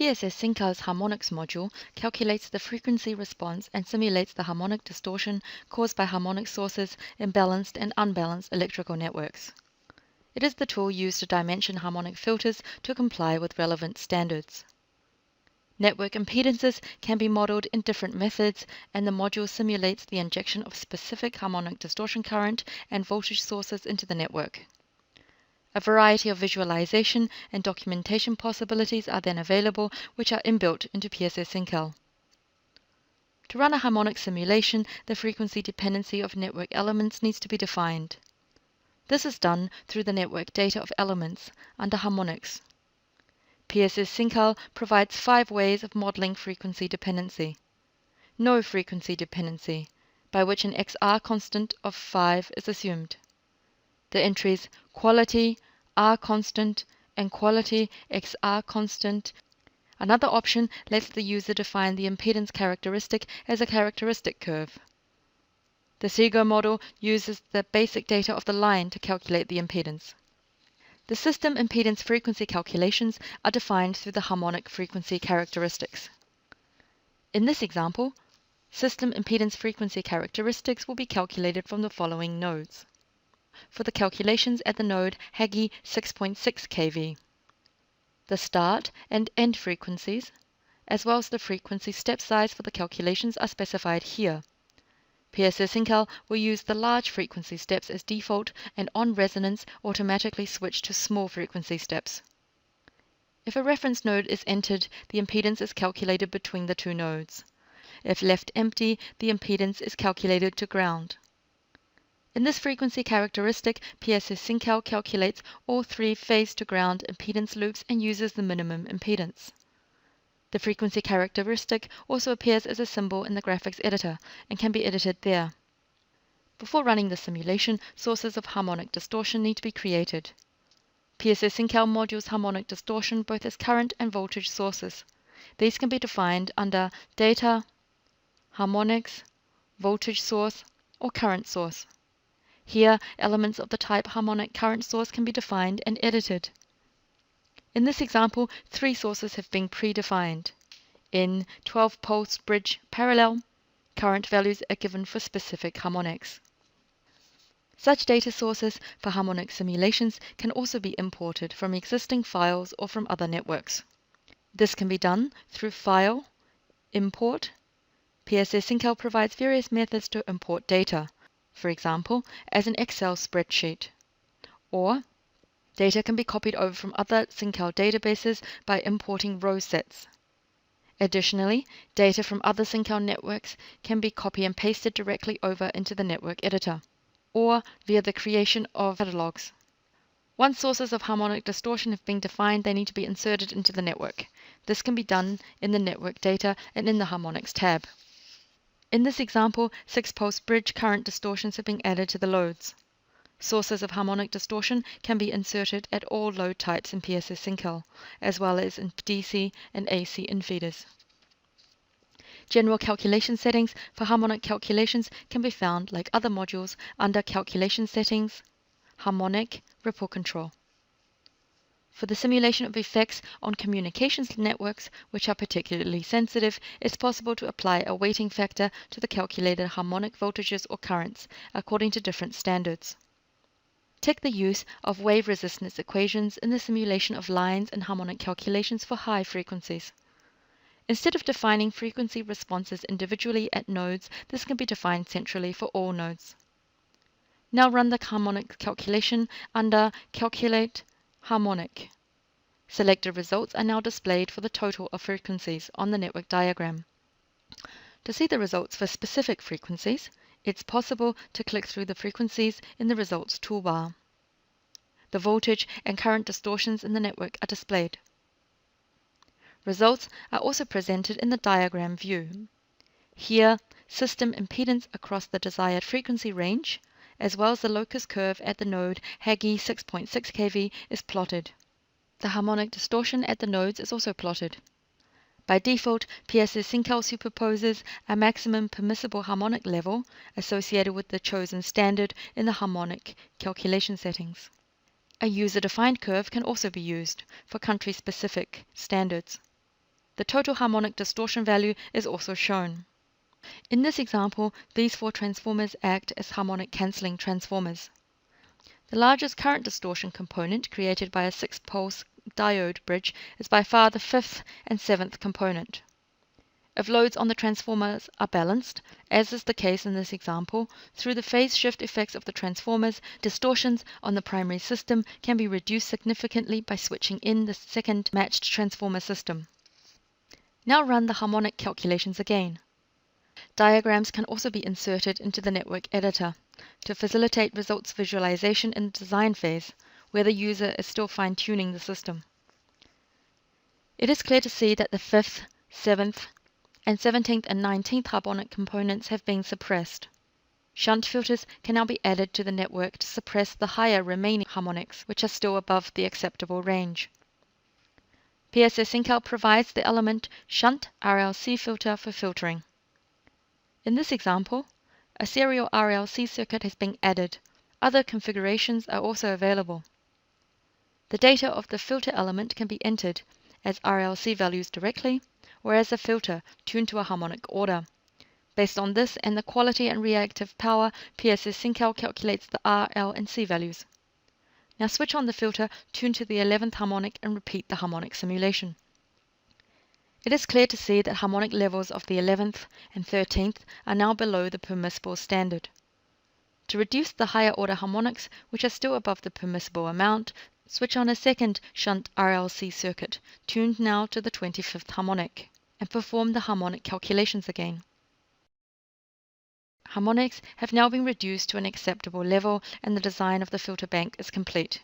PSS SINCAL's Harmonics module calculates the frequency response and simulates the harmonic distortion caused by harmonic sources in balanced and unbalanced electrical networks. It is the tool used to dimension harmonic filters to comply with relevant standards. Network impedances can be modeled in different methods, and the module simulates the injection of specific harmonic distortion current and voltage sources into the network. A variety of visualization and documentation possibilities are then available, which are inbuilt into PSS SINCAL. To run a harmonic simulation, the frequency dependency of network elements needs to be defined. This is done through the network data of elements under Harmonics. PSS SINCAL provides 5 ways of modeling frequency dependency. No frequency dependency, by which an XR constant of 5 is assumed. The entries quality, R constant, and quality XR constant. Another option lets the user define the impedance characteristic as a characteristic curve. The SIGO model uses the basic data of the line to calculate the impedance. The system impedance frequency calculations are defined through the harmonic frequency characteristics. In this example, system impedance frequency characteristics will be calculated from the following nodes. For the calculations at the node Hagi 6.6 kV, the start and end frequencies, as well as the frequency step size for the calculations are specified here. PSS SINCAL will use the large frequency steps as default and on resonance automatically switch to small frequency steps. If a reference node is entered, the impedance is calculated between the two nodes. If left empty, the impedance is calculated to ground. In this frequency characteristic, PSS SINCAL calculates all 3 phase-to-ground impedance loops and uses the minimum impedance. The frequency characteristic also appears as a symbol in the graphics editor and can be edited there. Before running the simulation, sources of harmonic distortion need to be created. PSS SINCAL modules harmonic distortion both as current and voltage sources. These can be defined under Data, Harmonics, Voltage Source, or Current Source. Here, elements of the type harmonic current source can be defined and edited. In this example, 3 sources have been predefined. In 12-pulse bridge parallel, current values are given for specific harmonics. Such data sources for harmonic simulations can also be imported from existing files or from other networks. This can be done through File, Import. PSS SINCAL provides various methods to import data, for example, as an Excel spreadsheet. Or, data can be copied over from other SINCAL databases by importing row sets. Additionally, data from other SINCAL networks can be copy and pasted directly over into the network editor, or via the creation of catalogs. Once sources of harmonic distortion have been defined, they need to be inserted into the network. This can be done in the network data and in the Harmonics tab. In this example, 6-pulse bridge current distortions have been added to the loads. Sources of harmonic distortion can be inserted at all load types in PSS SINCAL, as well as in DC and AC infeeders. General calculation settings for harmonic calculations can be found, like other modules, under Calculation Settings, Harmonic Ripple Control. For the simulation of effects on communications networks which are particularly sensitive, it's possible to apply a weighting factor to the calculated harmonic voltages or currents according to different standards. Take the use of wave resistance equations in the simulation of lines and harmonic calculations for high frequencies. Instead of defining frequency responses individually at nodes, this can be defined centrally for all nodes. Now run the harmonic calculation under Calculate Harmonic. Selected results are now displayed for the total of frequencies on the network diagram. To see the results for specific frequencies, it's possible to click through the frequencies in the results toolbar. The voltage and current distortions in the network are displayed. Results are also presented in the diagram view. Here, system impedance across the desired frequency range, as well as the locus curve at the node Hagi 6.6 kV is plotted. The harmonic distortion at the nodes is also plotted. By default, PSS SINCAL superposes a maximum permissible harmonic level associated with the chosen standard in the harmonic calculation settings. A user-defined curve can also be used for country-specific standards. The total harmonic distortion value is also shown. In this example, these 4 transformers act as harmonic cancelling transformers. The largest current distortion component created by a 6-pulse diode bridge is by far the 5th and 7th component. If loads on the transformers are balanced, as is the case in this example, through the phase shift effects of the transformers, distortions on the primary system can be reduced significantly by switching in the second matched transformer system. Now run the harmonic calculations again. Diagrams can also be inserted into the network editor to facilitate results visualization in the design phase, where the user is still fine-tuning the system. It is clear to see that the 5th, 7th, and 17th and 19th harmonic components have been suppressed. Shunt filters can now be added to the network to suppress the higher remaining harmonics, which are still above the acceptable range. PSS SINCAL provides the element shunt RLC filter for filtering. In this example, a serial RLC circuit has been added. Other configurations are also available. The data of the filter element can be entered as RLC values directly, or as a filter tuned to a harmonic order. Based on this and the quality and reactive power, PSS SINCAL calculates the R, L, and C values. Now switch on the filter tuned to the 11th harmonic and repeat the harmonic simulation. It is clear to see that harmonic levels of the 11th and 13th are now below the permissible standard. To reduce the higher order harmonics, which are still above the permissible amount, switch on a second shunt RLC circuit, tuned now to the 25th harmonic, and perform the harmonic calculations again. Harmonics have now been reduced to an acceptable level and the design of the filter bank is complete.